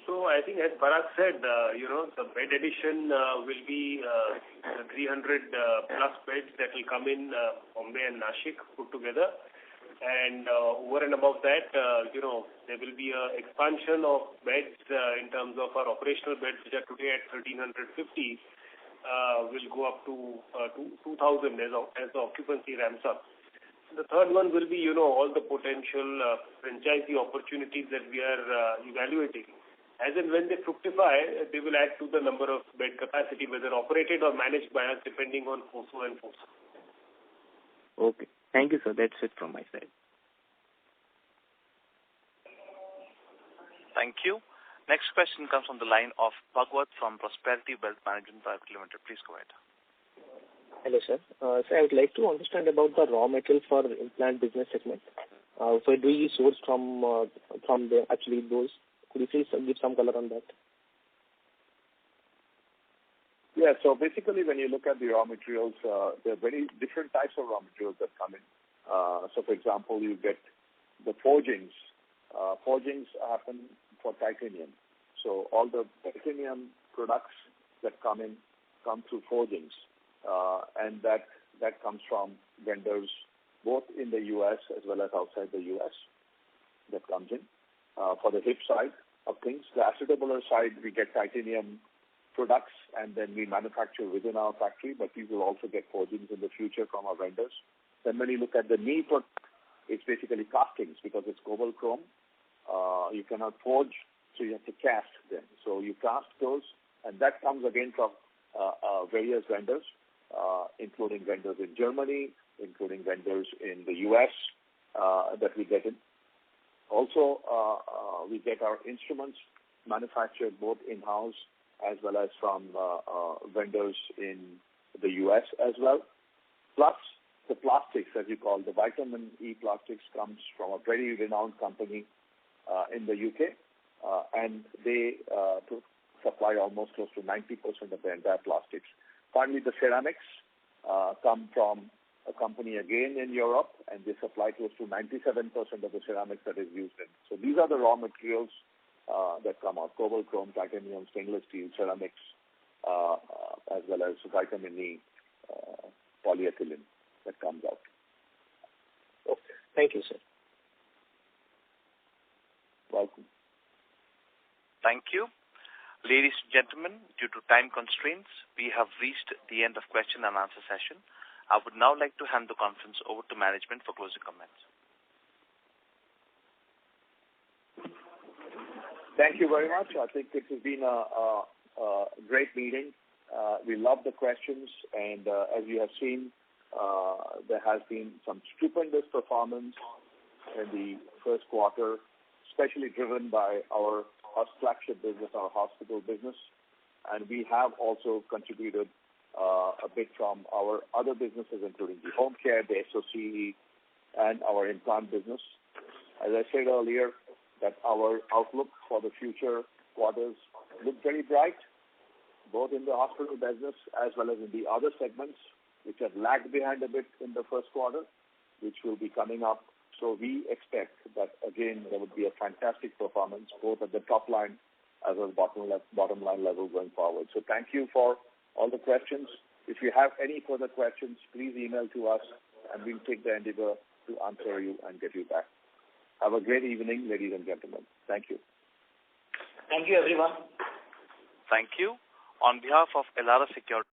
So I think as Parag said, the bed addition will be 300 plus beds that will come in Bombay and Nashik put together. And over and above that, there will be an expansion of beds in terms of our operational beds, which are today at 1,350, will go up to 2,000 as the occupancy ramps up. The third one will be, all the potential franchisee opportunities that we are evaluating. As and when they fructify, they will add to the number of bed capacity, whether operated or managed by us, depending on FOSO and FOSO. Okay. Thank you, sir. That's it from my side. Thank you. Next question comes from the line of Bhagwat from Prosperity Wealth Management Private Limited. Please go ahead. Hello, sir. So I would like to understand about the raw material for implant business segment. So do you source from those? Could you please give some color on that? Yeah, so basically when you look at the raw materials, there are very different types of raw materials that come in. So for example, you get the forgings. Forgings happen for titanium. So all the titanium products that come through forgings. And that comes from vendors both in the U.S. as well as outside the U.S. that comes in. For the hip side of things, the acetabular side, we get titanium products and then we manufacture within our factory, but we will also get forgings in the future from our vendors. Then when you look at the knee product, it's basically castings because it's cobalt chrome. You cannot forge, so you have to cast them. So you cast those, and that comes again from various vendors, including vendors in Germany, including vendors in the U.S. That we get in. Also, we get our instruments manufactured both in-house as well as from vendors in the U.S. as well. Plus, the plastics, as you call, the vitamin E plastics comes from a very renowned company in the UK, and they supply almost close to 90% of the entire plastics. Finally, the ceramics come from a company again in Europe, and they supply close to 97% of the ceramics that is used in. So these are the raw materials that come out: cobalt, chrome, titanium, stainless steel, ceramics, as well as vitamin E, polyethylene that comes out. Okay. Thank you, sir. Welcome. Thank you. Ladies and gentlemen, due to time constraints, we have reached the end of question and answer session. I would now like to hand the conference over to management for closing comments. Thank you very much. I think this has been a great meeting. We love the questions, and as you have seen, there has been some stupendous performance in the first quarter, especially driven by our flagship business, our hospital business. And we have also contributed a bit from our other businesses, including the home care, the SOCE, and our implant business. As I said earlier, that our outlook for the future quarters look very bright, both in the hospital business as well as in the other segments, which have lagged behind a bit in the first quarter, which will be coming up. So we expect that, again, there would be a fantastic performance, both at the top line as well as bottom line level going forward. So thank you for all the questions. If you have any further questions, please email to us, and we'll take the endeavor to answer you and get you back. Have a great evening, ladies and gentlemen. Thank you. Thank you, everyone. Thank you. On behalf of Elara Securities,